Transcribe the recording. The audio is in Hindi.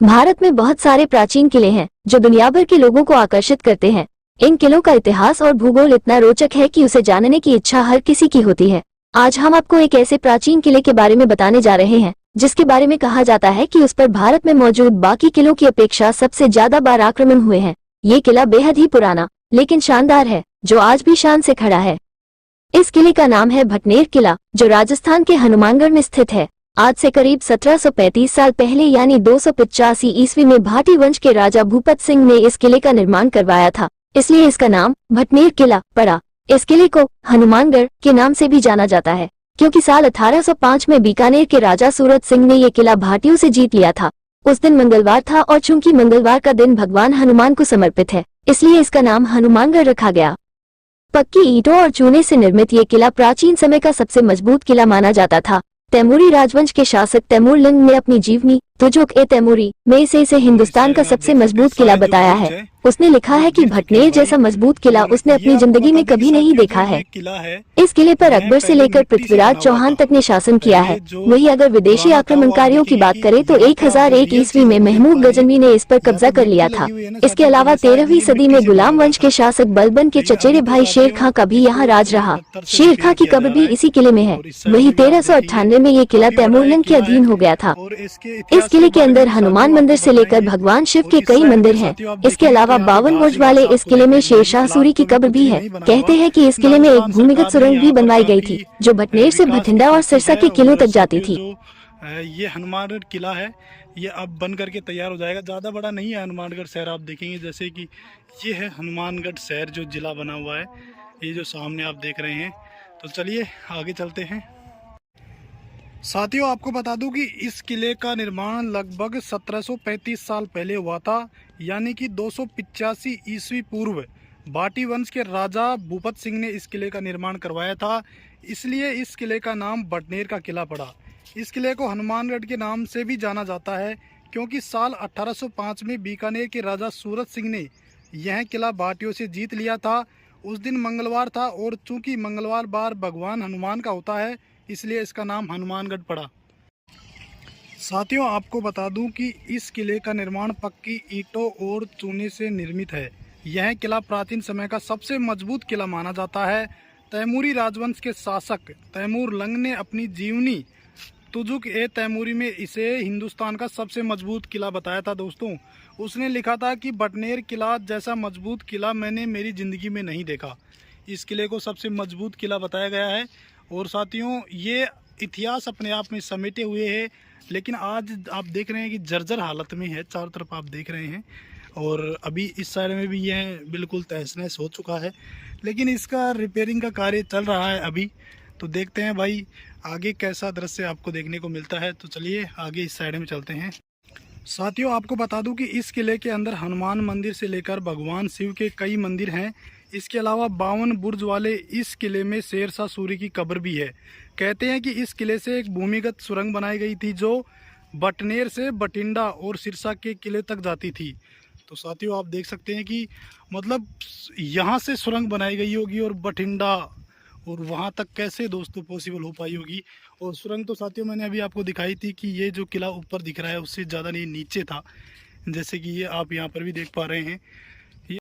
भारत में बहुत सारे प्राचीन किले हैं जो दुनिया भर के लोगों को आकर्षित करते हैं। इन किलों का इतिहास और भूगोल इतना रोचक है कि उसे जानने की इच्छा हर किसी की होती है। आज हम आपको एक ऐसे प्राचीन किले के बारे में बताने जा रहे हैं जिसके बारे में कहा जाता है कि उस पर भारत में मौजूद बाकी किलों की अपेक्षा सबसे ज्यादा बार आक्रमण हुए हैं। ये किला बेहद ही पुराना लेकिन शानदार है जो आज भी शान से खड़ा है। इस किले का नाम है भटनेर किला जो राजस्थान के हनुमानगढ़ में स्थित है। आज से करीब 1735 साल पहले यानी 285 ईस्वी में भाटी वंश के राजा भूपत सिंह ने इस किले का निर्माण करवाया था, इसलिए इसका नाम भटनेर किला पड़ा। इस किले को हनुमानगढ़ के नाम से भी जाना जाता है क्योंकि साल 1805 में बीकानेर के राजा सूरत सिंह ने ये किला भाटियों से जीत लिया था। उस दिन मंगलवार था और चूंकि मंगलवार का दिन भगवान हनुमान को समर्पित है, इसलिए इसका नाम हनुमानगढ़ रखा गया। पक्की ईंटों और चूने से निर्मित ये किला प्राचीन समय का सबसे मजबूत किला माना जाता था। तैमूरी राजवंश के शासक तैमूर लंग ने अपनी जीवनी तुजुक-ए-तैमूरी में इसे हिंदुस्तान का सबसे मजबूत किला बताया है। उसने लिखा है कि भटनेर जैसा मजबूत किला उसने अपनी जिंदगी में कभी नहीं देखा है। इस किले पर अकबर से लेकर पृथ्वीराज चौहान तक ने शासन किया है। वहीं अगर विदेशी आक्रमणकारियों की बात करें तो 1001 ईस्वी में महमूद गजनवी ने इस पर कब्जा कर लिया था। इसके अलावा 13वीं सदी में गुलाम वंश के शासक बलबन के चचेरे भाई शेर खां का भी यहाँ राज रहा। शेर खां की कब्र भी इसी किले में है। वहीं 1398 में ये किला तैमूरलंग के अधीन हो गया था। इस किले के अंदर हनुमान मंदिर से लेकर भगवान शिव के कई मंदिर हैं। इसके अलावा 52 बुर्ज वाले इस किले में शेरशाह सूरी की कब्र भी है। कहते हैं कि इस किले में एक भूमिगत सुरंग भी बनवाई गई थी जो भटनेर से भटिंडा और सिरसा के किलों तक जाती थी। ये हनुमानगढ़ किला है, ये अब बन करके तैयार हो जाएगा। ज़्यादा बड़ा नहीं है हनुमानगढ़ शहर, आप देखेंगे जैसे कि ये है हनुमानगढ़ शहर जो जिला बना हुआ है, ये जो सामने आप देख रहे हैं। तो चलिए आगे चलते हैं। साथियों, आपको बता दूं कि इस किले का निर्माण लगभग 1735 साल पहले हुआ था, यानी कि 285 ईस्वी पूर्व भाटी वंश के राजा भूपत सिंह ने इस किले का निर्माण करवाया था। इसलिए इस किले का नाम भटनेर का किला पड़ा। इस किले को हनुमानगढ़ के नाम से भी जाना जाता है क्योंकि साल 1805 में बीकानेर के राजा सूरत सिंह ने यह किला भाटियों से जीत लिया था। उस दिन मंगलवार था और चूंकि मंगलवार बार भगवान हनुमान का होता है, इसलिए इसका नाम हनुमानगढ़ पड़ा। साथियों, आपको बता दूं कि इस किले का निर्माण पक्की ईंटों और चूने से निर्मित है। यह किला प्राचीन समय का सबसे मजबूत किला माना जाता है। तैमूरी राजवंश के शासक तैमूर लंग ने अपनी जीवनी तुजुक-ए-तैमूरी में इसे हिंदुस्तान का सबसे मजबूत किला बताया था। दोस्तों, उसने लिखा था कि भटनेर किला जैसा मजबूत किला मैंने मेरी ज़िंदगी में नहीं देखा। इस किले को सबसे मजबूत किला बताया गया है। और साथियों, ये इतिहास अपने आप में समेटे हुए है, लेकिन आज आप देख रहे हैं कि जर्जर हालत में है। चारों तरफ आप देख रहे हैं और अभी इस साइड में भी यह बिल्कुल तहस नहस हो चुका है, लेकिन इसका रिपेयरिंग का कार्य चल रहा है अभी। तो देखते हैं भाई आगे कैसा दृश्य आपको देखने को मिलता है। तो चलिए आगे इस साइड में चलते हैं। साथियों, आपको बता दूं कि इस किले के अंदर हनुमान मंदिर से लेकर भगवान शिव के कई मंदिर हैं। इसके अलावा 52 बुर्ज वाले इस किले में शेरशाह सूरी की कब्र भी है। कहते हैं कि इस किले से एक भूमिगत सुरंग बनाई गई थी जो भटनेर से भटिंडा और सिरसा के किले तक जाती थी। तो साथियों, आप देख सकते हैं कि मतलब यहाँ से सुरंग बनाई गई होगी और भटिंडा और वहाँ तक कैसे दोस्तों पॉसिबल हो पाई होगी। और सुरंग तो साथियों मैंने अभी आपको दिखाई थी कि ये जो किला ऊपर दिख रहा है उससे ज़्यादा नहीं नीचे था, जैसे कि ये आप यहाँ पर भी देख पा रहे हैं।